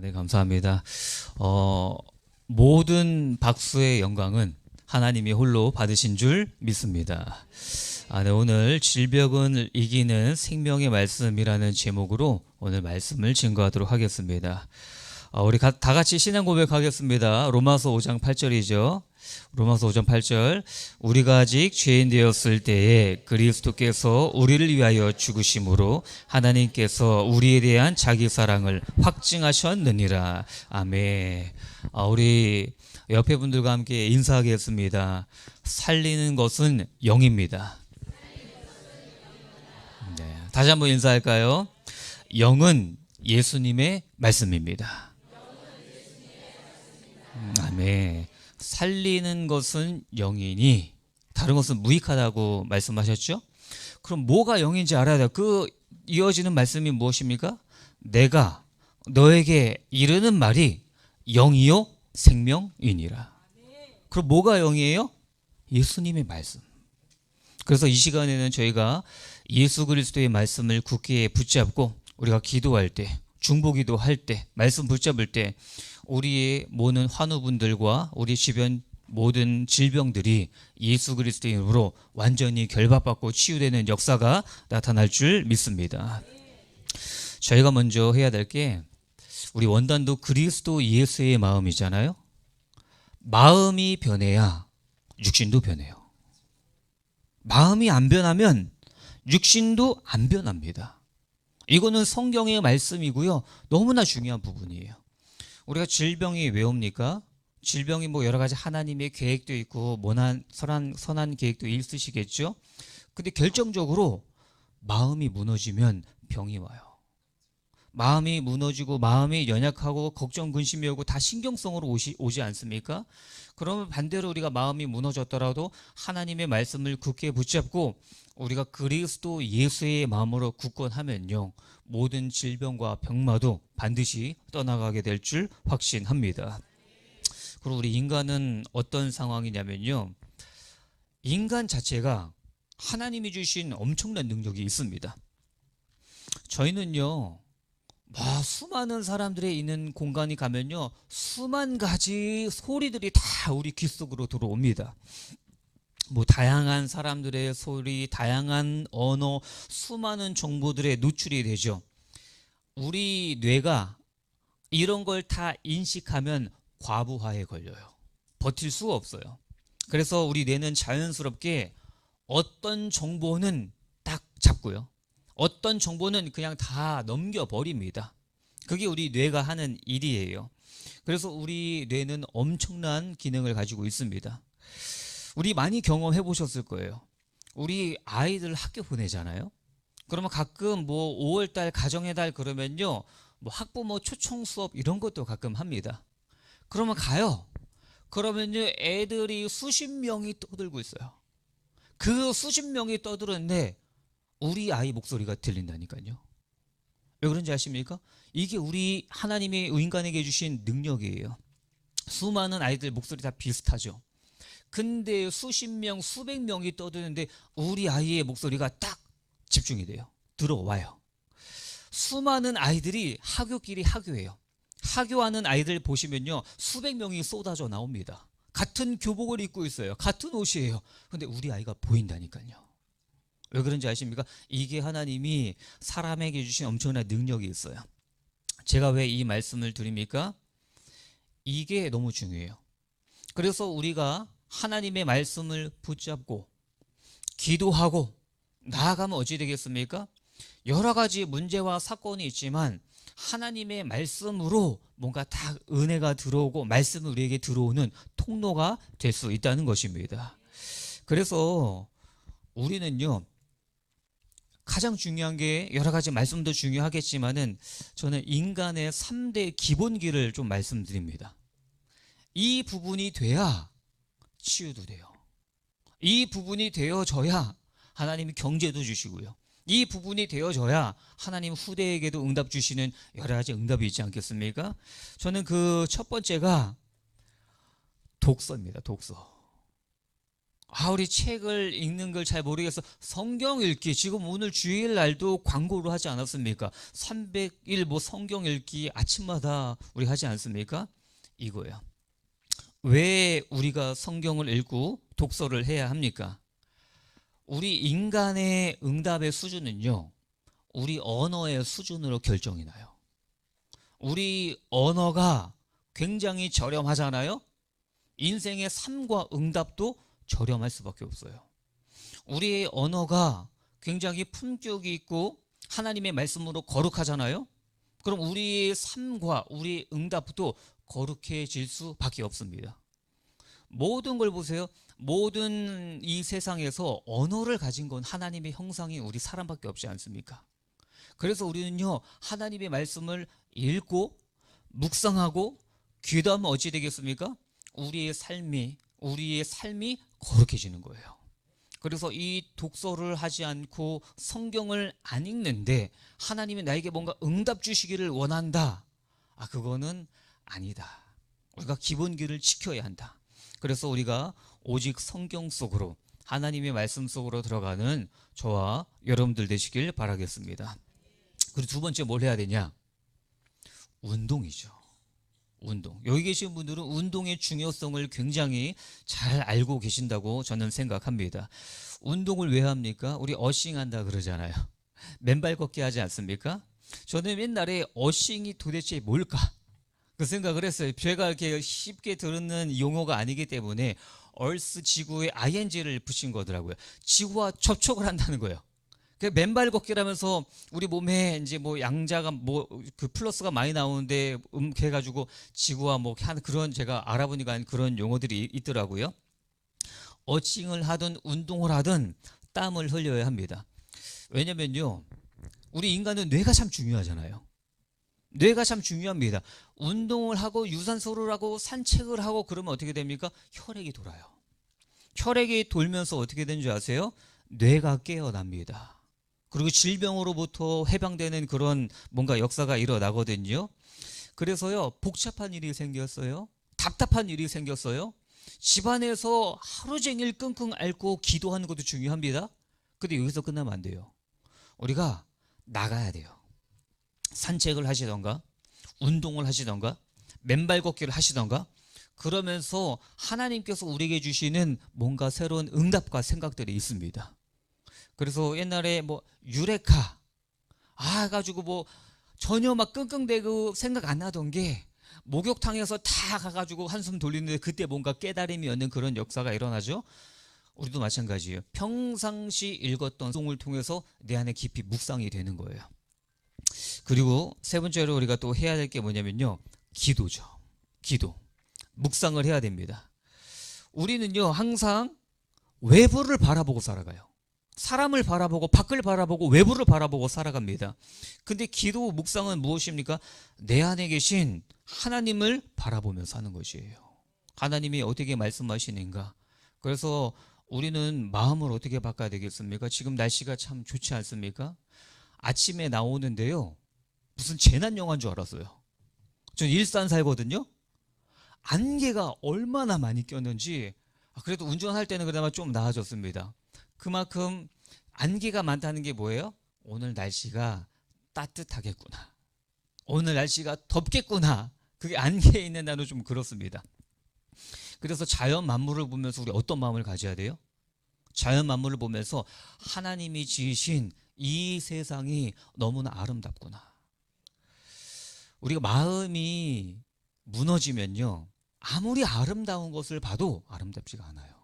네, 감사합니다. 모든 박수의 영광은 하나님이 홀로 받으신 줄 믿습니다. 네, 오늘 질병을 이기는 생명의 말씀이라는 제목으로 오늘 말씀을 증거하도록 하겠습니다. 우리 다 같이 신앙 고백하겠습니다. 로마서 5장 8절이죠. 로마서 5장 8절. 우리가 아직 죄인 되었을 때에 그리스도께서 우리를 위하여 죽으심으로 하나님께서 우리에 대한 자기 사랑을 확증하셨느니라. 아멘. 우리 옆에 분들과 함께 인사하겠습니다. 살리는 것은 영입니다. 네, 다시 한번 인사할까요? 영은 예수님의 말씀입니다. 아멘. 살리는 것은 영이니 다른 것은 무익하다고 말씀하셨죠? 그럼 뭐가 영인지 알아야 돼요. 그 이어지는 말씀이 무엇입니까? 내가 너에게 이르는 말이 영이요 생명이니라. 그럼 뭐가 영이에요? 예수님의 말씀. 그래서 이 시간에는 저희가 예수 그리스도의 말씀을 굳게 붙잡고 우리가 기도할 때, 중보기도 할 때, 말씀 붙잡을 때 우리의 모든 환우분들과 우리 주변 모든 질병들이 예수 그리스도의 이름으로 완전히 결박받고 치유되는 역사가 나타날 줄 믿습니다. 저희가 먼저 해야 될 게 우리 원단도 그리스도 예수의 마음이잖아요. 마음이 변해야 육신도 변해요. 마음이 안 변하면 육신도 안 변합니다. 이거는 성경의 말씀이고요. 너무나 중요한 부분이에요. 우리가 질병이 왜 옵니까? 질병이 뭐 여러 가지 하나님의 계획도 있고 선한 계획도 있으시겠죠. 근데 결정적으로 마음이 무너지면 병이 와요. 마음이 무너지고 마음이 연약하고 걱정 근심이 오고 다 신경성으로 오지 않습니까? 그러면 반대로 우리가 마음이 무너졌더라도 하나님의 말씀을 굳게 붙잡고 우리가 그리스도 예수의 마음으로 굳건하면요, 모든 질병과 병마도 반드시 떠나가게 될 줄 확신합니다. 그리고 우리 인간은 어떤 상황이냐면요, 인간 자체가 하나님이 주신 엄청난 능력이 있습니다. 저희는요, 수많은 사람들이 있는 공간이 가면요, 수만 가지 소리들이 다 우리 귀 속으로 들어옵니다. 다양한 사람들의 소리, 다양한 언어, 수많은 정보들에 노출이 되죠. 우리 뇌가 이런 걸 다 인식하면 과부하에 걸려요. 버틸 수가 없어요. 그래서 우리 뇌는 자연스럽게 어떤 정보는 딱 잡고요, 어떤 정보는 그냥 다 넘겨버립니다. 그게 우리 뇌가 하는 일이에요. 그래서 우리 뇌는 엄청난 기능을 가지고 있습니다. 우리 많이 경험해 보셨을 거예요. 우리 아이들 학교 보내잖아요. 그러면 가끔 5월달 가정의 달 그러면요, 학부모 초청 수업 이런 것도 가끔 합니다. 그러면 가요. 그러면요, 애들이 수십 명이 떠들고 있어요. 그 수십 명이 떠드는데 우리 아이 목소리가 들린다니까요. 왜 그런지 아십니까? 이게 우리 하나님이 인간에게 주신 능력이에요. 수많은 아이들 목소리 다 비슷하죠. 근데 수십 명, 수백 명이 떠드는데 우리 아이의 목소리가 딱 집중이 돼요. 들어와요. 수많은 아이들이 하교끼리 하교해요. 하교하는 아이들 보시면요, 수백 명이 쏟아져 나옵니다. 같은 교복을 입고 있어요. 같은 옷이에요. 근데 우리 아이가 보인다니까요. 왜 그런지 아십니까? 이게 하나님이 사람에게 주신 엄청난 능력이 있어요. 제가 왜 이 말씀을 드립니까? 이게 너무 중요해요. 그래서 우리가 하나님의 말씀을 붙잡고 기도하고 나아가면 어찌 되겠습니까? 여러 가지 문제와 사건이 있지만 하나님의 말씀으로 뭔가 다 은혜가 들어오고 말씀이 우리에게 들어오는 통로가 될 수 있다는 것입니다. 그래서 우리는요, 가장 중요한 게 여러 가지 말씀도 중요하겠지만은 저는 인간의 3대 기본기를 좀 말씀드립니다. 이 부분이 돼야 치유도 돼요. 이 부분이 되어져야 하나님이 경제도 주시고요. 이 부분이 되어져야 하나님 후대에게도 응답 주시는 여러 가지 응답이 있지 않겠습니까? 저는 그 첫 번째가 독서입니다. 독서. 우리 책을 읽는 걸 잘 모르겠어. 성경 읽기. 지금 오늘 주일 날도 광고로 하지 않았습니까? 300일 뭐 성경 읽기 아침마다 우리 하지 않습니까? 이거예요. 왜 우리가 성경을 읽고 독서를 해야 합니까? 우리 인간의 응답의 수준은요, 우리 언어의 수준으로 결정이 나요. 우리 언어가 굉장히 저렴하잖아요. 인생의 삶과 응답도 저렴할 수밖에 없어요. 우리의 언어가 굉장히 품격이 있고 하나님의 말씀으로 거룩하잖아요. 그럼 우리의 삶과 우리의 응답도 거룩해질 수밖에 없습니다. 모든 걸 보세요. 모든 이 세상에서 언어를 가진 건 하나님의 형상이 우리 사람밖에 없지 않습니까? 그래서 우리는요, 하나님의 말씀을 읽고 묵상하고 기도하면 어찌 되겠습니까? 우리의 삶이 거룩해지는 거예요. 그래서 이 독서를 하지 않고 성경을 안 읽는데 하나님이 나에게 뭔가 응답 주시기를 원한다. 그거는 아니다. 우리가 기본기를 지켜야 한다. 그래서 우리가 오직 성경 속으로, 하나님의 말씀 속으로 들어가는 저와 여러분들 되시길 바라겠습니다. 그리고 두 번째 뭘 해야 되냐? 운동이죠. 운동. 여기 계신 분들은 운동의 중요성을 굉장히 잘 알고 계신다고 저는 생각합니다. 운동을 왜 합니까? 우리 어싱한다 그러잖아요. 맨발 걷기 하지 않습니까? 저는 옛날에 어싱이 도대체 뭘까? 그 생각을 했어요. 제가 이렇게 쉽게 들었는 용어가 아니기 때문에 얼스 지구에 ing를 붙인 거더라고요. 지구와 접촉을 한다는 거예요. 그 맨발 걷기라면서 우리 몸에 이제 뭐 양자가 뭐 그 플러스가 많이 나오는데 해가지고 지구와 뭐 하는 그런, 제가 알아보니까 그런 용어들이 있더라고요. 어칭을 하든 운동을 하든 땀을 흘려야 합니다. 왜냐면요, 우리 인간은 뇌가 참 중요하잖아요. 뇌가 참 중요합니다. 운동을 하고 유산소를 하고 산책을 하고 그러면 어떻게 됩니까? 혈액이 돌아요. 혈액이 돌면서 어떻게 되는 줄 아세요? 뇌가 깨어납니다. 그리고 질병으로부터 해방되는 그런 뭔가 역사가 일어나거든요. 그래서요, 복잡한 일이 생겼어요. 답답한 일이 생겼어요. 집안에서 하루 종일 끙끙 앓고 기도하는 것도 중요합니다. 근데 여기서 끝나면 안 돼요. 우리가 나가야 돼요. 산책을 하시던가 운동을 하시던가 맨발 걷기를 하시던가, 그러면서 하나님께서 우리에게 주시는 뭔가 새로운 응답과 생각들이 있습니다. 그래서 옛날에 뭐 유레카 가지고 뭐 전혀 막 끙끙대고 생각 안 나던 게 목욕탕에서 다 가가지고 한숨 돌리는데 그때 뭔가 깨달음이 얻는 그런 역사가 일어나죠. 우리도 마찬가지예요. 평상시 읽었던 성을 통해서 내 안에 깊이 묵상이 되는 거예요. 그리고 세 번째로 우리가 또 해야 될 게 뭐냐면요, 기도죠. 기도. 묵상을 해야 됩니다. 우리는요, 항상 외부를 바라보고 살아가요. 사람을 바라보고 밖을 바라보고 외부를 바라보고 살아갑니다. 근데 기도 묵상은 무엇입니까? 내 안에 계신 하나님을 바라보면서 하는 것이에요. 하나님이 어떻게 말씀하시는가. 그래서 우리는 마음을 어떻게 바꿔야 되겠습니까? 지금 날씨가 참 좋지 않습니까? 아침에 나오는데요, 무슨 재난 영화인 줄 알았어요. 전 일산 살거든요. 안개가 얼마나 많이 꼈는지. 그래도 운전할 때는 그나마 좀 나아졌습니다. 그만큼 안개가 많다는 게 뭐예요? 오늘 날씨가 따뜻하겠구나, 오늘 날씨가 덥겠구나. 그게 안개에 있는 나도 좀 그렇습니다. 그래서 자연 만물을 보면서 우리 어떤 마음을 가져야 돼요? 자연 만물을 보면서 하나님이 지으신 이 세상이 너무나 아름답구나. 우리가 마음이 무너지면요, 아무리 아름다운 것을 봐도 아름답지가 않아요.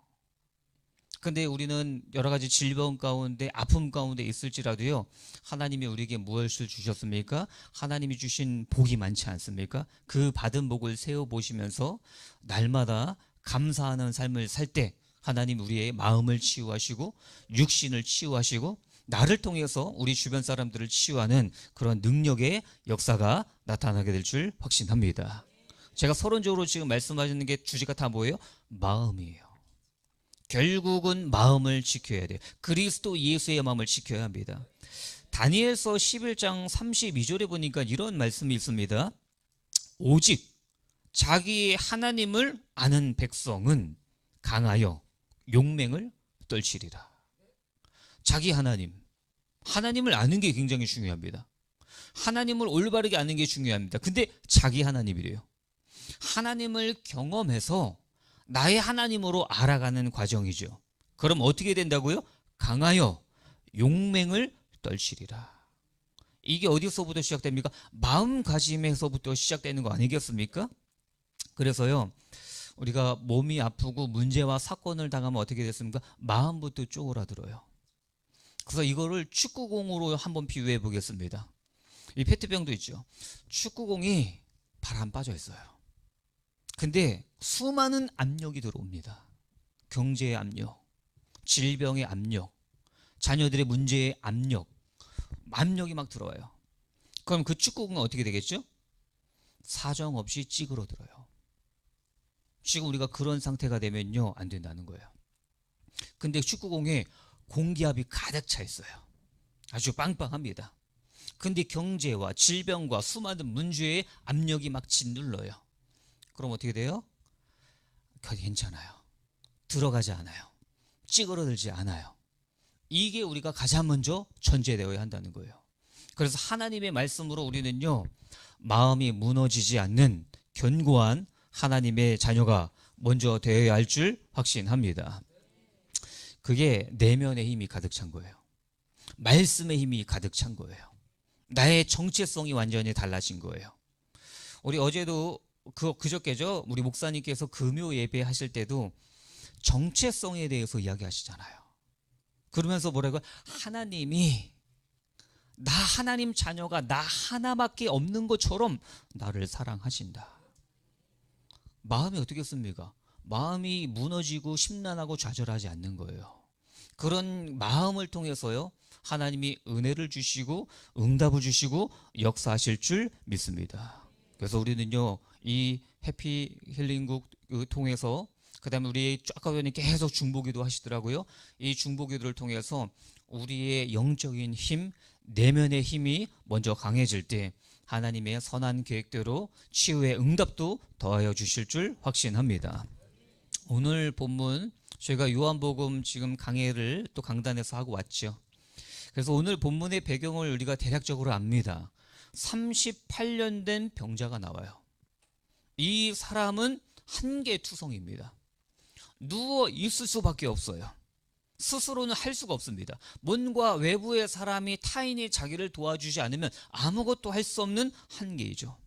근데 우리는 여러 가지 질병 가운데, 아픔 가운데 있을지라도요, 하나님이 우리에게 무엇을 주셨습니까? 하나님이 주신 복이 많지 않습니까? 그 받은 복을 세어보시면서 날마다 감사하는 삶을 살 때 하나님 우리의 마음을 치유하시고 육신을 치유하시고 나를 통해서 우리 주변 사람들을 치유하는 그런 능력의 역사가 나타나게 될 줄 확신합니다. 제가 서론적으로 지금 말씀하시는 게 주제가 다 뭐예요? 마음이에요. 결국은 마음을 지켜야 돼요. 그리스도 예수의 마음을 지켜야 합니다. 다니엘서 11장 32절에 보니까 이런 말씀이 있습니다. 오직 자기 하나님을 아는 백성은 강하여 용맹을 떨치리라. 자기 하나님을 아는 게 굉장히 중요합니다. 하나님을 올바르게 아는 게 중요합니다. 근데 자기 하나님이래요. 하나님을 경험해서 나의 하나님으로 알아가는 과정이죠. 그럼 어떻게 된다고요? 강하여 용맹을 떨치리라. 이게 어디서부터 시작됩니까? 마음가짐에서부터 시작되는 거 아니겠습니까? 그래서요, 우리가 몸이 아프고 문제와 사건을 당하면 어떻게 됐습니까? 마음부터 쪼그라들어요. 그래서 이거를 축구공으로 한번 비유해 보겠습니다. 이 페트병도 있죠. 축구공이 바람 빠져 있어요. 근데 수많은 압력이 들어옵니다. 경제의 압력, 질병의 압력, 자녀들의 문제의 압력이 막 들어와요. 그럼 그 축구공은 어떻게 되겠죠? 사정없이 찌그러들어요. 지금 우리가 그런 상태가 되면요, 안 된다는 거예요. 근데 축구공에 공기압이 가득 차 있어요. 아주 빵빵합니다. 근데 경제와 질병과 수많은 문제의 압력이 막 짓눌러요. 그럼 어떻게 돼요? 괜찮아요. 들어가지 않아요. 찌그러들지 않아요. 이게 우리가 가장 먼저 전제되어야 한다는 거예요. 그래서 하나님의 말씀으로 우리는요, 마음이 무너지지 않는 견고한 하나님의 자녀가 먼저 되어야 할 줄 확신합니다. 그게 내면의 힘이 가득 찬 거예요. 말씀의 힘이 가득 찬 거예요. 나의 정체성이 완전히 달라진 거예요. 우리 어제도 그저께죠, 우리 목사님께서 금요 예배 하실 때도 정체성에 대해서 이야기하시잖아요. 그러면서 뭐라고요? 하나님이 나 하나님 자녀가 나 하나밖에 없는 것처럼 나를 사랑하신다. 마음이 어떻겠습니까? 마음이 무너지고 심란하고 좌절하지 않는 거예요. 그런 마음을 통해서요, 하나님이 은혜를 주시고 응답을 주시고 역사하실 줄 믿습니다. 그래서 우리는요, 이 해피 힐링국 통해서, 그 다음에 우리 아까 전에 계속 중보기도 하시더라고요. 이 중보기도를 통해서 우리의 영적인 힘, 내면의 힘이 먼저 강해질 때 하나님의 선한 계획대로 치유의 응답도 더하여 주실 줄 확신합니다. 오늘 본문, 저희가 요한복음 지금 강해를 또 강단에서 하고 왔죠. 그래서 오늘 본문의 배경을 우리가 대략적으로 압니다. 38년 된 병자가 나와요. 이 사람은 한계투성입니다. 누워 있을 수밖에 없어요. 스스로는 할 수가 없습니다. 뭔가 외부의 사람이, 타인이 자기를 도와주지 않으면 아무것도 할 수 없는 한계이죠.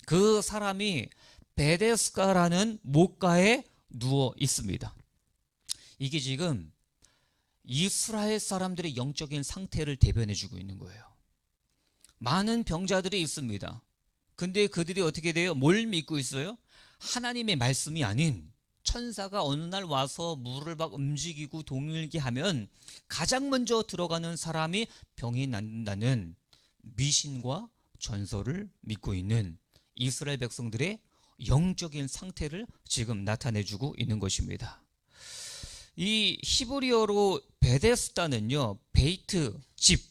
그 사람이 베데스다라는 목가에 누워 있습니다. 이게 지금 이스라엘 사람들의 영적인 상태를 대변해 주고 있는 거예요. 많은 병자들이 있습니다. 근데 그들이 어떻게 돼요? 뭘 믿고 있어요? 하나님의 말씀이 아닌 천사가 어느 날 와서 물을 막 움직이고 동일게 하면 가장 먼저 들어가는 사람이 병이 낫는다는 미신과 전설을 믿고 있는 이스라엘 백성들의 영적인 상태를 지금 나타내주고 있는 것입니다. 이 히브리어로 베데스다는요, 베이트, 집,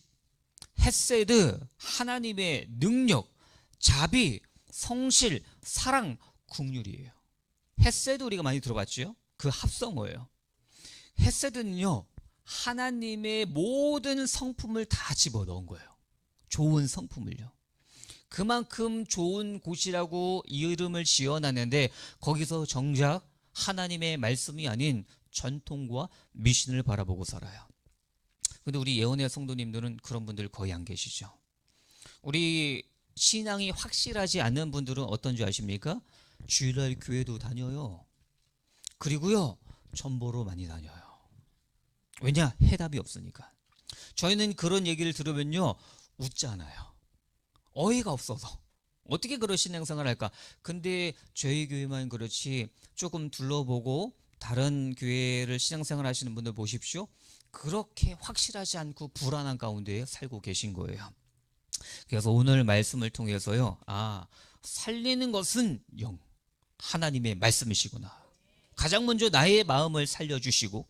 헤세드, 하나님의 능력, 자비, 성실, 사랑, 긍휼이에요. 헤세드 우리가 많이 들어봤죠? 그 합성어예요. 헤세드는요, 하나님의 모든 성품을 다 집어넣은 거예요. 좋은 성품을요. 그만큼 좋은 곳이라고 이름을 지어놨는데 거기서 정작 하나님의 말씀이 아닌 전통과 미신을 바라보고 살아요. 근데 우리 예언의 성도님들은 그런 분들 거의 안 계시죠. 우리 신앙이 확실하지 않는 분들은 어떤지 아십니까? 주일날 교회도 다녀요. 그리고요, 전보로 많이 다녀요. 왜냐? 해답이 없으니까. 저희는 그런 얘기를 들으면요, 웃잖아요. 어이가 없어서 어떻게 그런 신앙생활을 할까? 근데 저희 교회만 그렇지 조금 둘러보고 다른 교회를 신앙생활 하시는 분들 보십시오. 그렇게 확실하지 않고 불안한 가운데 살고 계신 거예요. 그래서 오늘 말씀을 통해서요, 살리는 것은 영, 하나님의 말씀이시구나. 가장 먼저 나의 마음을 살려주시고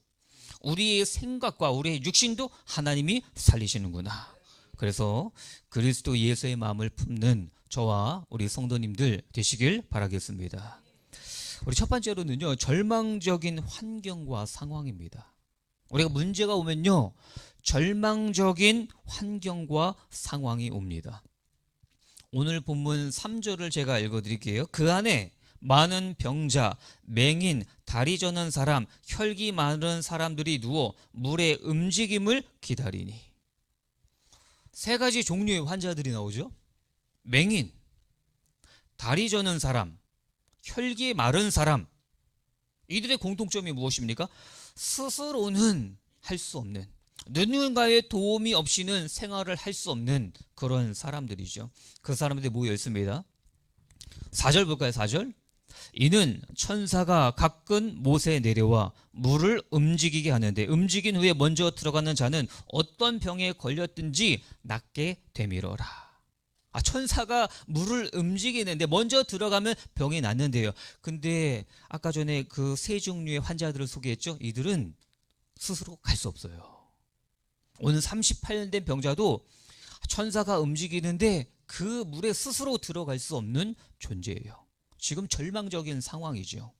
우리의 생각과 우리의 육신도 하나님이 살리시는구나. 그래서 그리스도 예수의 마음을 품는 저와 우리 성도님들 되시길 바라겠습니다. 우리 첫 번째로는요, 절망적인 환경과 상황입니다. 우리가 문제가 오면요, 절망적인 환경과 상황이 옵니다. 오늘 본문 3절을 제가 읽어드릴게요. 그 안에 많은 병자, 맹인, 다리 저는 사람, 혈기 많은 사람들이 누워 물의 움직임을 기다리니. 세 가지 종류의 환자들이 나오죠. 맹인, 다리 저는 사람, 혈기 마른 사람. 이들의 공통점이 무엇입니까? 스스로는 할 수 없는, 누군가의 도움이 없이는 생활을 할 수 없는 그런 사람들이죠. 그 사람들이 모여 있습니다. 4절 볼까요? 4절. 이는 천사가 가끔 못에 내려와 물을 움직이게 하는데 움직인 후에 먼저 들어가는 자는 어떤 병에 걸렸든지 낫게 되밀어라. 천사가 물을 움직이는데 먼저 들어가면 병이 낫는데요. 근데 아까 전에 그 세 종류의 환자들을 소개했죠. 이들은 스스로 갈 수 없어요. 오늘 38년 된 병자도 천사가 움직이는데 그 물에 스스로 들어갈 수 없는 존재예요. 지금 절망적인 상황이죠.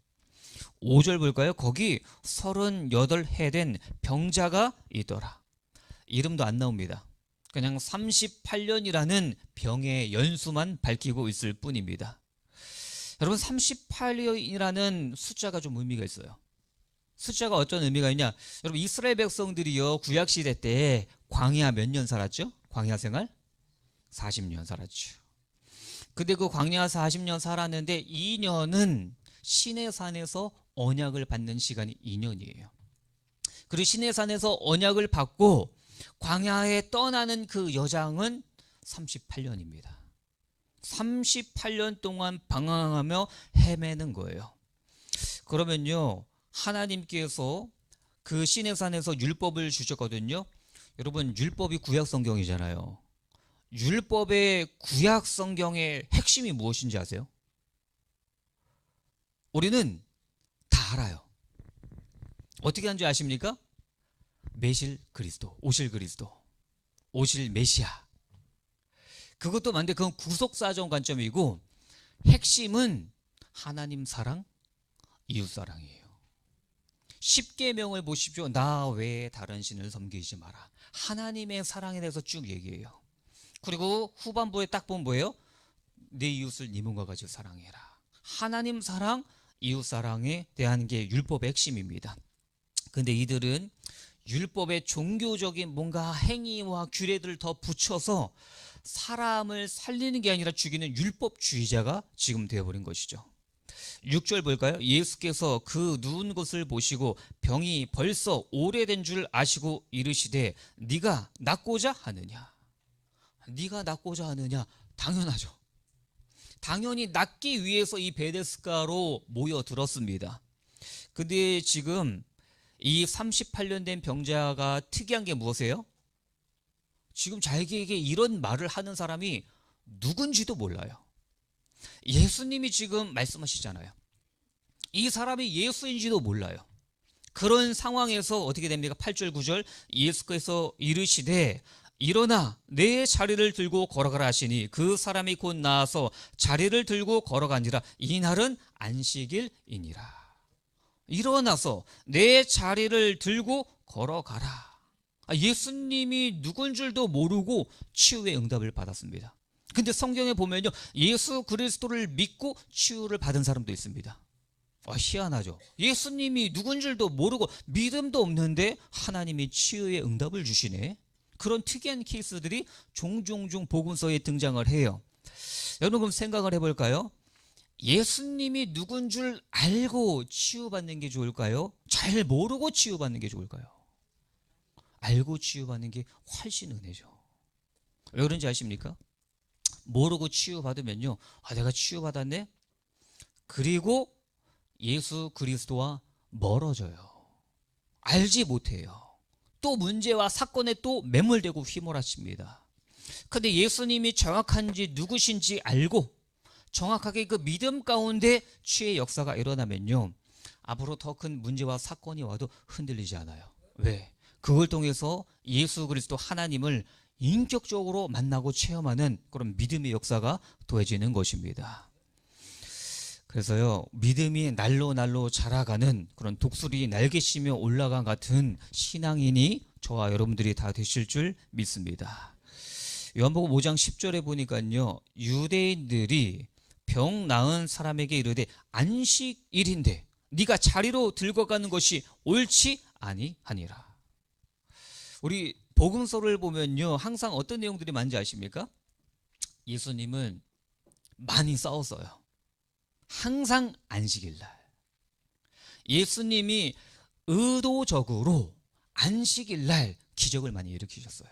5절 볼까요? 거기 38해 된 병자가 있더라. 이름도 안 나옵니다. 그냥 38년이라는 병의 연수만 밝히고 있을 뿐입니다. 여러분, 38년이라는 숫자가 좀 의미가 있어요. 숫자가 어떤 의미가 있냐? 여러분, 이스라엘 백성들이요, 구약시대 때 광야 몇 년 살았죠? 광야 생활? 40년 살았죠. 근데 그 광야 40년 살았는데 2년은 시내산에서 언약을 받는 시간이 2년이에요. 그리고 시내산에서 언약을 받고 광야에 떠나는 그 여정은 38년입니다. 38년 동안 방황하며 헤매는 거예요. 그러면요, 하나님께서 그 시내산에서 율법을 주셨거든요. 여러분, 율법이 구약 성경이잖아요. 율법의 구약 성경의 핵심이 무엇인지 아세요? 우리는 다 알아요. 어떻게 하는지 아십니까? 메실 그리스도, 오실 그리스도, 오실 메시아. 그것도 맞는데 그건 구속사정 관점이고 핵심은 하나님 사랑, 이웃 사랑이에요. 십계명을 보십시오. 나 외에 다른 신을 섬기지 마라. 하나님의 사랑에 대해서 쭉 얘기해요. 그리고 후반부에 딱 보면 뭐예요? 내 이웃을 네 몸과 같이 사랑해라. 하나님 사랑, 이웃 사랑에 대한 게 율법의 핵심입니다. 근데 이들은 율법의 종교적인 뭔가 행위와 규례들을 더 붙여서 사람을 살리는 게 아니라 죽이는 율법주의자가 지금 되어버린 것이죠. 6절 볼까요? 예수께서 그 누운 것을 보시고 병이 벌써 오래된 줄 아시고 이르시되 네가 낫고자 하느냐? 네가 낫고자 하느냐? 당연하죠. 당연히 낫기 위해서 이 베데스다로 모여들었습니다. 근데 지금 이 38년 된 병자가 특이한 게 무엇이에요? 지금 자기에게 이런 말을 하는 사람이 누군지도 몰라요. 예수님이 지금 말씀하시잖아요. 이 사람이 예수인지도 몰라요. 그런 상황에서 어떻게 됩니까? 8절 9절 예수께서 이르시되 일어나 내 자리를 들고 걸어가라 하시니 그 사람이 곧 나아서 자리를 들고 걸어가니라. 이날은 안식일이니라. 일어나서 내 자리를 들고 걸어가라. 예수님이 누군 줄도 모르고 치유의 응답을 받았습니다. 근데 성경에 보면요, 예수 그리스도를 믿고 치유를 받은 사람도 있습니다. 희한하죠. 예수님이 누군 줄도 모르고 믿음도 없는데 하나님이 치유의 응답을 주시네. 그런 특이한 케이스들이 종종 복음서에 등장을 해요. 여러분, 그럼 생각을 해볼까요? 예수님이 누군 줄 알고 치유받는 게 좋을까요? 잘 모르고 치유받는 게 좋을까요? 알고 치유받는 게 훨씬 은혜죠. 왜 그런지 아십니까? 모르고 치유받으면요, 내가 치유받았네? 그리고 예수 그리스도와 멀어져요. 알지 못해요. 또 문제와 사건에 또 매몰되고 휘몰아칩니다. 근데 예수님이 정확한지 누구신지 알고 정확하게 그 믿음 가운데 치유의 역사가 일어나면요, 앞으로 더 큰 문제와 사건이 와도 흔들리지 않아요. 왜? 그걸 통해서 예수 그리스도 하나님을 인격적으로 만나고 체험하는 그런 믿음의 역사가 더해지는 것입니다. 그래서요, 믿음이 날로 날로 자라가는 그런 독수리 날개치며 올라간 같은 신앙인이 저와 여러분들이 다 되실 줄 믿습니다. 요한복음 5장 10절에 보니까요, 유대인들이 병 나은 사람에게 이르되 안식일인데 네가 자리로 들고 가는 것이 옳지 아니하니라. 우리 복음서를 보면요, 항상 어떤 내용들이 많은지 아십니까? 예수님은 많이 싸웠어요. 항상 안식일 날. 예수님이 의도적으로 안식일 날 기적을 많이 일으키셨어요.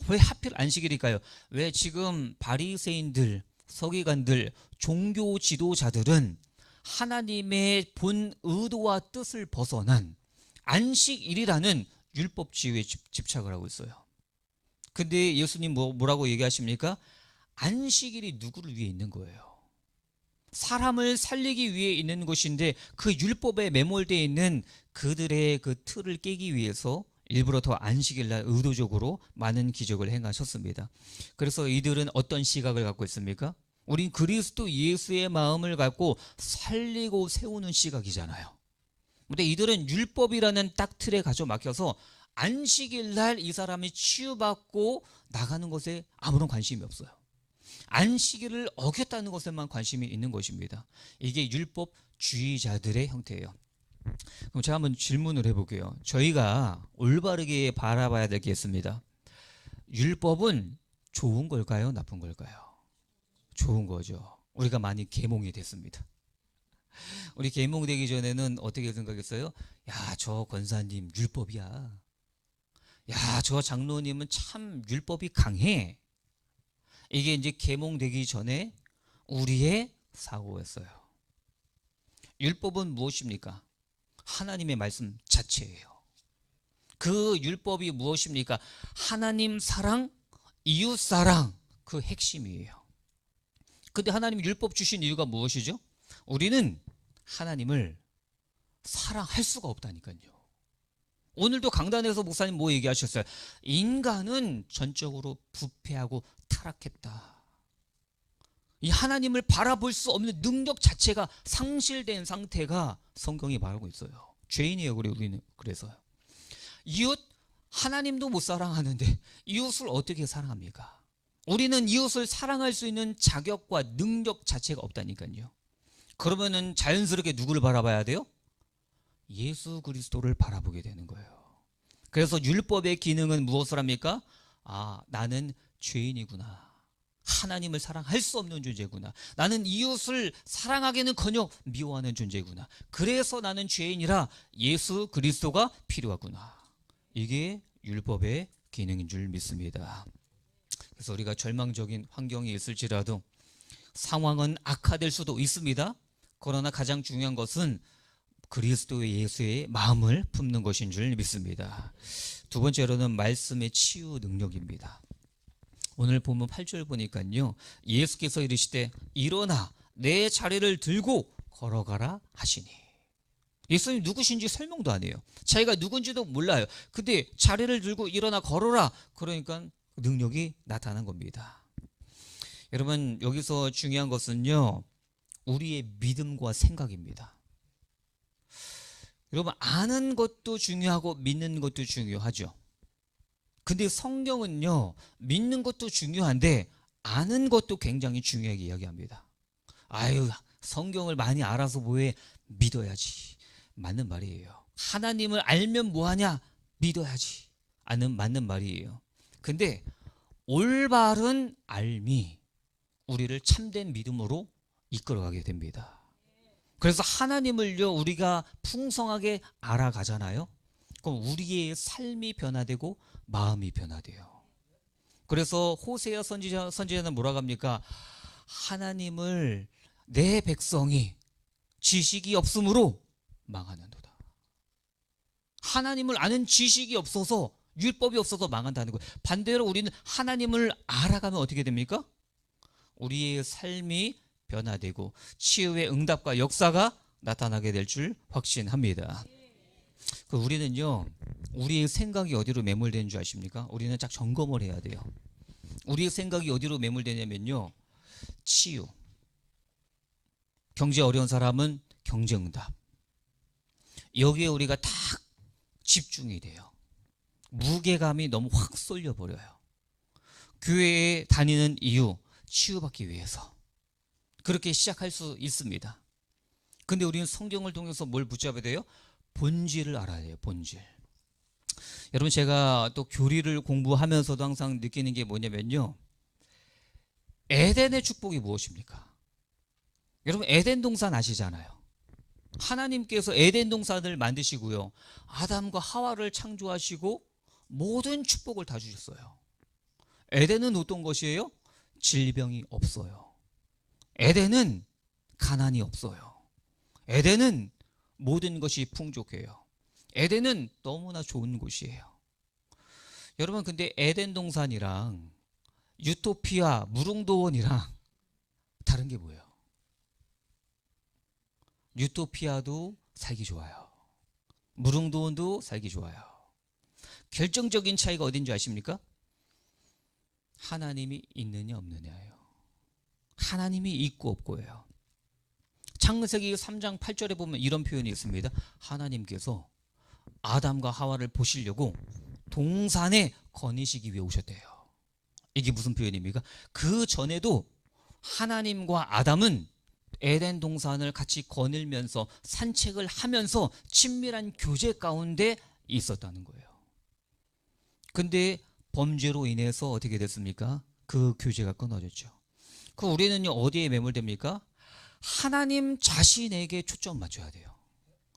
왜 하필 안식일일까요? 왜 지금 바리새인들, 서기관들, 종교 지도자들은 하나님의 본 의도와 뜻을 벗어난 안식일이라는 율법주의에 집착을 하고 있어요. 근데 예수님 뭐라고 얘기하십니까? 안식일이 누구를 위해 있는 거예요? 사람을 살리기 위해 있는 것인데 그 율법에 매몰되어 있는 그들의 그 틀을 깨기 위해서 일부러 더 안식일날 의도적으로 많은 기적을 행하셨습니다. 그래서 이들은 어떤 시각을 갖고 있습니까? 우린 그리스도 예수의 마음을 갖고 살리고 세우는 시각이잖아요. 근데 이들은 율법이라는 딱 틀에 가져 막혀서 안식일날 이 사람이 치유받고 나가는 것에 아무런 관심이 없어요. 안식일을 어겼다는 것에만 관심이 있는 것입니다. 이게 율법주의자들의 형태예요. 그럼 제가 한번 질문을 해볼게요. 저희가 올바르게 바라봐야 될 게 있습니다. 율법은 좋은 걸까요? 나쁜 걸까요? 좋은 거죠. 우리가 많이 계몽이 됐습니다. 우리 계몽되기 전에는 어떻게 생각했어요? 야, 저 권사님 율법이야. 야, 저 장로님은 참 율법이 강해. 이게 이제 계몽되기 전에 우리의 사고였어요. 율법은 무엇입니까? 하나님의 말씀 자체예요. 그 율법이 무엇입니까? 하나님 사랑, 이웃 사랑, 그 핵심이에요. 근데 하나님 율법 주신 이유가 무엇이죠? 우리는 하나님을 사랑할 수가 없다니까요. 오늘도 강단에서 목사님 뭐 얘기하셨어요? 인간은 전적으로 부패하고 타락했다. 이 하나님을 바라볼 수 없는 능력 자체가 상실된 상태가 성경이 말하고 있어요. 죄인이에요. 우리는 그래서요. 이웃 하나님도 못 사랑하는데 이웃을 어떻게 사랑합니까? 우리는 이웃을 사랑할 수 있는 자격과 능력 자체가 없다니까요. 그러면은 자연스럽게 누구를 바라봐야 돼요? 예수 그리스도를 바라보게 되는 거예요. 그래서 율법의 기능은 무엇을 합니까? 아, 나는 죄인이구나. 하나님을 사랑할 수 없는 존재구나. 나는 이웃을 사랑하기는커녕 미워하는 존재구나. 그래서 나는 죄인이라 예수 그리스도가 필요하구나. 이게 율법의 기능인 줄 믿습니다. 그래서 우리가 절망적인 환경이 있을지라도 상황은 악화될 수도 있습니다. 그러나 가장 중요한 것은 그리스도의 예수의 마음을 품는 것인 줄 믿습니다. 두 번째로는 말씀의 치유 능력입니다. 오늘 본문 8절 보니까요, 예수께서 이르시되 일어나 내 자리를 들고 걸어가라 하시니. 예수님 누구신지 설명도 안 해요. 자기가 누군지도 몰라요. 근데 자리를 들고 일어나 걸어라. 그러니까 능력이 나타난 겁니다. 여러분, 여기서 중요한 것은요, 우리의 믿음과 생각입니다. 여러분, 아는 것도 중요하고 믿는 것도 중요하죠. 근데 성경은요, 믿는 것도 중요한데 아는 것도 굉장히 중요하게 이야기합니다. 아유, 성경을 많이 알아서 뭐해? 믿어야지. 맞는 말이에요. 하나님을 알면 뭐하냐? 믿어야지. 맞는 말이에요. 근데 올바른 알미 우리를 참된 믿음으로 이끌어가게 됩니다. 그래서 하나님을요, 우리가 풍성하게 알아가잖아요. 그럼 우리의 삶이 변화되고 마음이 변화돼요. 그래서 호세아 선지자는 뭐라고 합니까? 하나님을 내 백성이 지식이 없으므로 망하는도다. 하나님을 아는 지식이 없어서, 율법이 없어서 망한다는 거예요. 반대로 우리는 하나님을 알아가면 어떻게 됩니까? 우리의 삶이 변화되고 치유의 응답과 역사가 나타나게 될 줄 확신합니다. 우리는요, 우리의 생각이 어디로 매몰되는 줄 아십니까? 우리는 딱 점검을 해야 돼요. 우리의 생각이 어디로 매몰되냐면요, 치유, 경제 어려운 사람은 경제응답. 여기에 우리가 딱 집중이 돼요. 무게감이 너무 확 쏠려버려요. 교회에 다니는 이유, 치유받기 위해서. 그렇게 시작할 수 있습니다. 근데 우리는 성경을 통해서 뭘 붙잡아야 돼요? 본질을 알아야 돼요. 본질. 여러분, 제가 또 교리를 공부하면서도 항상 느끼는 게 뭐냐면요, 에덴의 축복이 무엇입니까? 여러분, 에덴 동산 아시잖아요. 하나님께서 에덴 동산을 만드시고요, 아담과 하와를 창조하시고 모든 축복을 다 주셨어요. 에덴은 어떤 것이에요? 질병이 없어요. 에덴은 가난이 없어요. 에덴은 모든 것이 풍족해요. 에덴은 너무나 좋은 곳이에요. 여러분, 근데 에덴 동산이랑 유토피아 무릉도원이랑 다른 게 뭐예요? 유토피아도 살기 좋아요. 무릉도원도 살기 좋아요. 결정적인 차이가 어딘지 아십니까? 하나님이 있느냐 없느냐예요. 하나님이 있고 없고예요. 창세기 3장 8절에 보면 이런 표현이 있습니다. 하나님께서 아담과 하와를 보시려고 동산에 거니시기 위해 오셨대요. 이게 무슨 표현입니까? 그 전에도 하나님과 아담은 에덴 동산을 같이 거닐면서 산책을 하면서 친밀한 교제 가운데 있었다는 거예요. 근데 범죄로 인해서 어떻게 됐습니까? 그 교제가 끊어졌죠. 그 우리는요, 어디에 매몰됩니까? 하나님 자신에게 초점 맞춰야 돼요.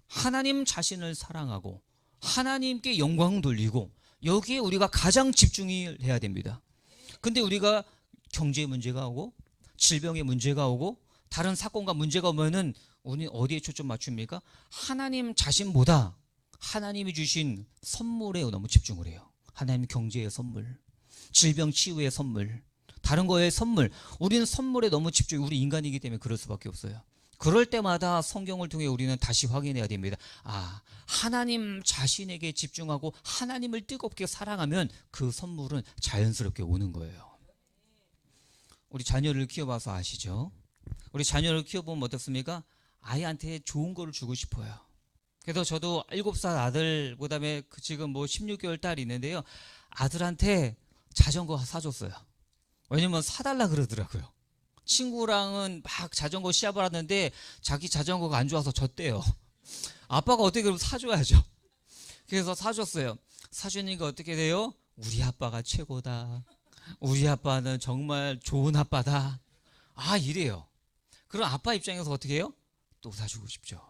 하나님 자신을 사랑하고 하나님께 영광 돌리고 여기에 우리가 가장 집중을 해야 됩니다. 근데 우리가 경제 문제가 오고 질병의 문제가 오고 다른 사건과 문제가 오면은 우리 어디에 초점 맞춥니까? 하나님 자신보다 하나님이 주신 선물에 너무 집중을 해요. 하나님 경제의 선물, 질병 치유의 선물, 다른 거의 선물. 우리는 선물에 너무 집중. 우리 인간이기 때문에 그럴 수밖에 없어요. 그럴 때마다 성경을 통해 우리는 다시 확인해야 됩니다. 아, 하나님 자신에게 집중하고 하나님을 뜨겁게 사랑하면 그 선물은 자연스럽게 오는 거예요. 우리 자녀를 키워봐서 아시죠? 우리 자녀를 키워보면 어떻습니까? 아이한테 좋은 거를 주고 싶어요. 그래서 저도 7살 아들, 그다음에 지금 뭐 16개월 딸이 있는데요, 아들한테 자전거 사줬어요. 왜냐면 사달라 그러더라고요. 친구랑은 막 자전거 시합을 하는데 자기 자전거가 안 좋아서 졌대요. 아빠가 어떻게 그러면 사줘야죠. 그래서 사줬어요. 사주니까 어떻게 돼요? 우리 아빠가 최고다. 우리 아빠는 정말 좋은 아빠다. 아, 이래요. 그럼 아빠 입장에서 어떻게 해요? 또 사주고 싶죠.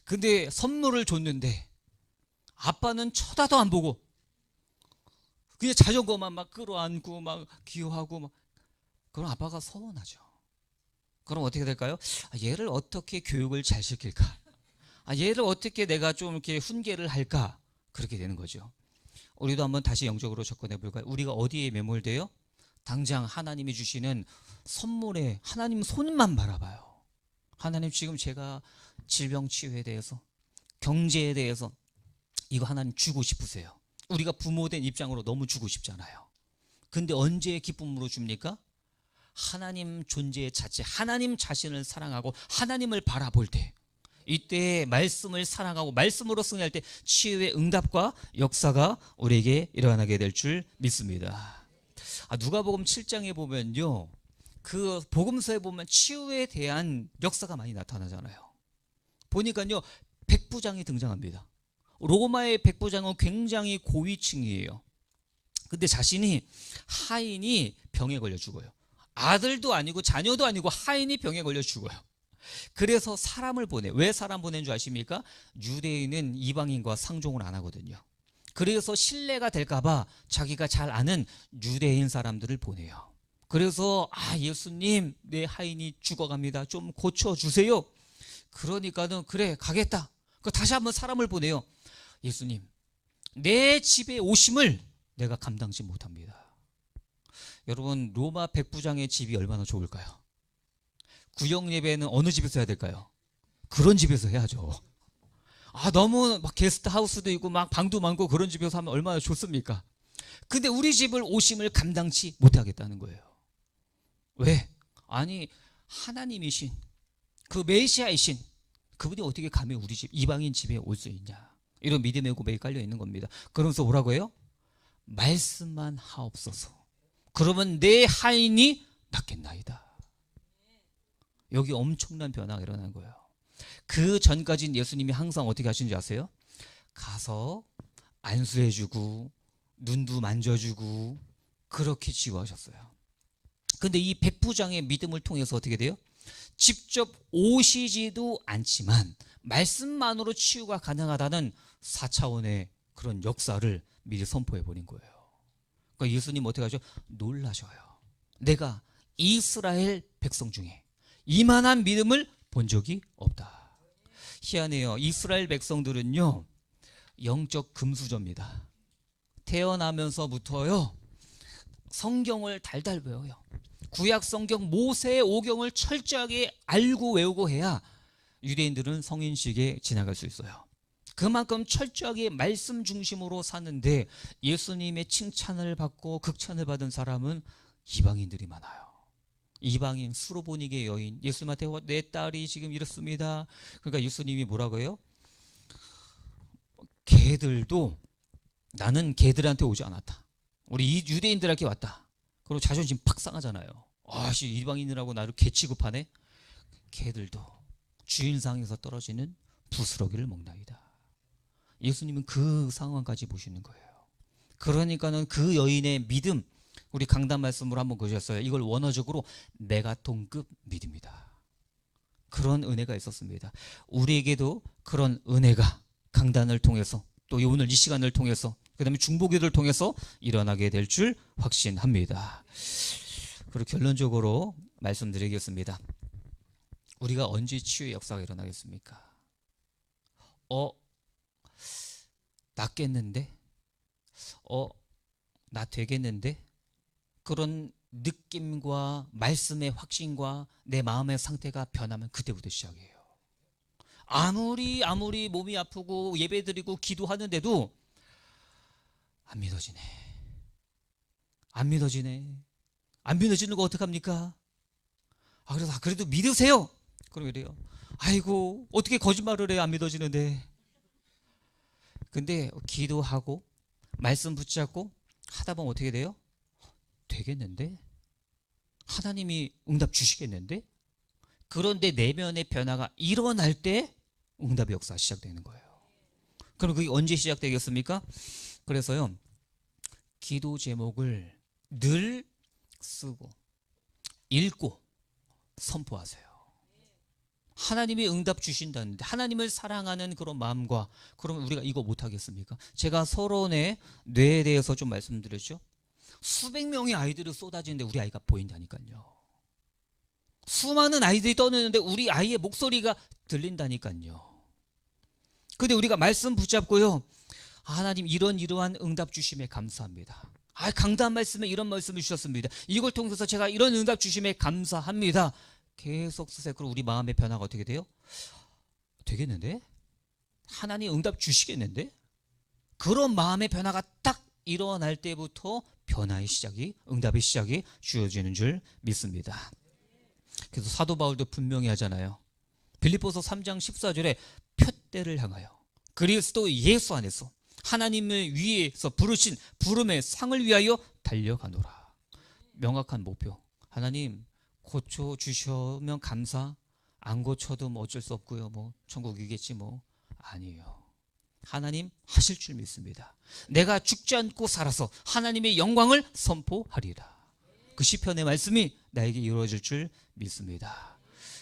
근데 선물을 줬는데 아빠는 쳐다도 안 보고 그냥 자전거만 막 끌어안고 막 기어하고 막, 그럼 아빠가 서운하죠. 그럼 어떻게 될까요? 아, 얘를 어떻게 교육을 잘 시킬까? 아, 얘를 어떻게 내가 좀 이렇게 훈계를 할까? 그렇게 되는 거죠. 우리도 한번 다시 영적으로 접근해 볼까요? 우리가 어디에 매몰돼요? 당장 하나님이 주시는 선물에 하나님 손만 바라봐요. 하나님, 지금 제가 질병 치유에 대해서, 경제에 대해서 이거 하나님 주고 싶으세요. 우리가 부모된 입장으로 너무 주고 싶잖아요. 근데 언제 기쁨으로 줍니까? 하나님 존재 자체, 하나님 자신을 사랑하고 하나님을 바라볼 때, 이때 말씀을 사랑하고 말씀으로 승리할 때 치유의 응답과 역사가 우리에게 일어나게 될 줄 믿습니다. 누가복음 7장에 보면요, 그 복음서에 보면 치유에 대한 역사가 많이 나타나잖아요. 보니까요, 백부장이 등장합니다. 로마의 백부장은 굉장히 고위층이에요. 근데 자신이 하인이 병에 걸려 죽어요. 아들도 아니고 자녀도 아니고 하인이 병에 걸려 죽어요. 그래서 사람을 보내. 왜 사람 보낸 줄 아십니까? 유대인은 이방인과 상종을 안 하거든요. 그래서 신뢰가 될까봐 자기가 잘 아는 유대인 사람들을 보내요. 그래서 예수님, 내 하인이 죽어갑니다. 좀 고쳐주세요. 그러니까는 그래 가겠다. 다시 한번 사람을 보내요. 예수님, 내 집에 오심을 내가 감당치 못합니다. 여러분, 로마 백부장의 집이 얼마나 좋을까요? 구역 예배는 어느 집에서 해야 될까요? 그런 집에서 해야죠. 너무 막 게스트 하우스도 있고 막 방도 많고 그런 집에서 하면 얼마나 좋습니까? 근데 우리 집을 오심을 감당치 못하겠다는 거예요. 왜? 아니, 하나님이신 그 메시아이신 그분이 어떻게 감히 우리 집 이방인 집에 올 수 있냐, 이런 믿음의 고백이 깔려 있는 겁니다. 그러면서 뭐라고 해요? 말씀만 하옵소서. 그러면 내 하인이 낫겠나이다. 여기 엄청난 변화가 일어난 거예요. 그 전까지는 예수님이 항상 어떻게 하시는지 아세요? 가서 안수해주고 눈도 만져주고 그렇게 치유하셨어요. 근데 이 백부장의 믿음을 통해서 어떻게 돼요? 직접 오시지도 않지만 말씀만으로 치유가 가능하다는 4차원의 그런 역사를 미리 선포해 버린 거예요. 그러니까 예수님 어떻게 하죠? 놀라셔요. 내가 이스라엘 백성 중에 이만한 믿음을 본 적이 없다. 희한해요. 이스라엘 백성들은요, 영적 금수저입니다. 태어나면서부터요, 성경을 달달 외워요. 구약 성경 모세의 오경을 철저하게 알고 외우고 해야 유대인들은 성인식에 지나갈 수 있어요. 그만큼 철저하게 말씀 중심으로 사는데 예수님의 칭찬을 받고 극찬을 받은 사람은 이방인들이 많아요. 이방인 수로보니게 여인, 예수님한테 내 딸이 지금 이렇습니다. 그러니까 예수님이 뭐라고 해요? 걔들도 나는 걔들한테 오지 않았다. 우리 유대인들에게 왔다. 그리고 자존심 팍 상하잖아요. 아씨, 이방인이라고 나를 개 취급하네. 걔들도 주인상에서 떨어지는 부스러기를 먹나이다. 예수님은 그 상황까지 보시는 거예요. 그러니까는 그 여인의 믿음, 우리 강단 말씀으로 한번 보셨어요. 이걸 원어적으로 메가톤급 믿음이다. 그런 은혜가 있었습니다. 우리에게도 그런 은혜가 강단을 통해서, 또 오늘 이 시간을 통해서, 그 다음에 중보기도를 통해서 일어나게 될 줄 확신합니다. 그리고 결론적으로 말씀드리겠습니다. 우리가 언제 치유의 역사가 일어나겠습니까? 낫겠는데? 나 되겠는데? 그런 느낌과 말씀의 확신과 내 마음의 상태가 변하면 그때부터 시작이에요. 아무리 몸이 아프고 예배드리고 기도하는데도 안 믿어지네. 안 믿어지는 거 어떡합니까? 그래서 그래도 믿으세요. 그럼 이래요. 아이고, 어떻게 거짓말을 해요? 안 믿어지는데. 근데 기도하고 말씀 붙잡고 하다 보면 어떻게 돼요? 되겠는데? 하나님이 응답 주시겠는데? 그런데 내면의 변화가 일어날 때 응답의 역사가 시작되는 거예요. 그럼 그게 언제 시작되겠습니까? 그래서요, 기도 제목을 늘 쓰고 읽고 선포하세요. 하나님이 응답 주신다는데, 하나님을 사랑하는 그런 마음과, 그러면 우리가 이거 못하겠습니까? 제가 서론의 뇌에 대해서 좀 말씀드렸죠. 수백 명의 아이들이 쏟아지는데 우리 아이가 보인다니까요. 수많은 아이들이 떠드는데 우리 아이의 목소리가 들린다니까요. 근데 우리가 말씀 붙잡고요, 하나님 이러한 응답 주심에 감사합니다. 강단 말씀에 이런 말씀을 주셨습니다. 이걸 통해서 제가 이런 응답 주심에 감사합니다. 계속 쓰세요. 그럼 우리 마음의 변화가 어떻게 돼요? 되겠는데? 하나님 응답 주시겠는데? 그런 마음의 변화가 딱 일어날 때부터 변화의 시작이, 응답의 시작이 주어지는 줄 믿습니다. 그래서 사도 바울도 분명히 하잖아요. 빌립보서 3장 14절에 표대를 향하여 그리스도 예수 안에서 하나님을 위해서 부르신 부름의 상을 위하여 달려가노라. 명확한 목표. 하나님 고쳐주시면 감사, 안 고쳐도 뭐 어쩔 수 없고요, 뭐 천국이겠지 뭐. 아니에요. 하나님 하실 줄 믿습니다. 내가 죽지 않고 살아서 하나님의 영광을 선포하리라. 그 시편의 말씀이 나에게 이루어질 줄 믿습니다.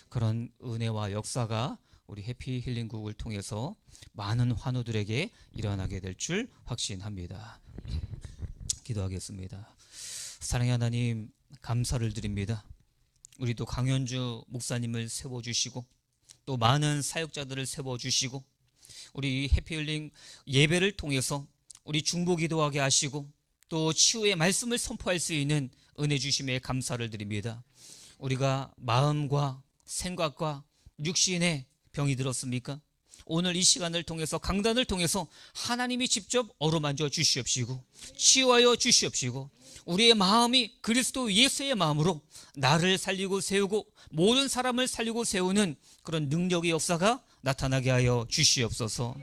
그런 은혜와 역사가 우리 해피힐링국을 통해서 많은 환우들에게 일어나게 될 줄 확신합니다. 기도하겠습니다. 사랑의 하나님, 감사를 드립니다. 우리도 강현주 목사님을 세워주시고 또 많은 사역자들을 세워주시고 우리 해피힐링 예배를 통해서 우리 중보기도하게 하시고 또 치유의 말씀을 선포할 수 있는 은혜 주심에 감사를 드립니다. 우리가 마음과 생각과 육신에 병이 들었습니까? 오늘 이 시간을 통해서 강단을 통해서 하나님이 직접 어루만져 주시옵시고 치유하여 주시옵시고 우리의 마음이 그리스도 예수의 마음으로 나를 살리고 세우고 모든 사람을 살리고 세우는 그런 능력의 역사가 나타나게 하여 주시옵소서.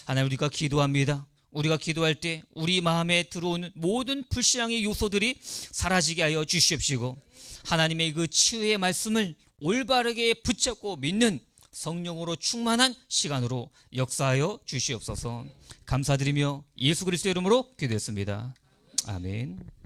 하나님, 우리가 기도합니다. 우리가 기도할 때 우리 마음에 들어오는 모든 불신앙의 요소들이 사라지게 하여 주시옵시고 하나님의 그 치유의 말씀을 올바르게 붙잡고 믿는 성령으로 충만한 시간으로 역사하여 주시옵소서. 감사드리며 예수 그리스도의 이름으로 기도했습니다. 아멘.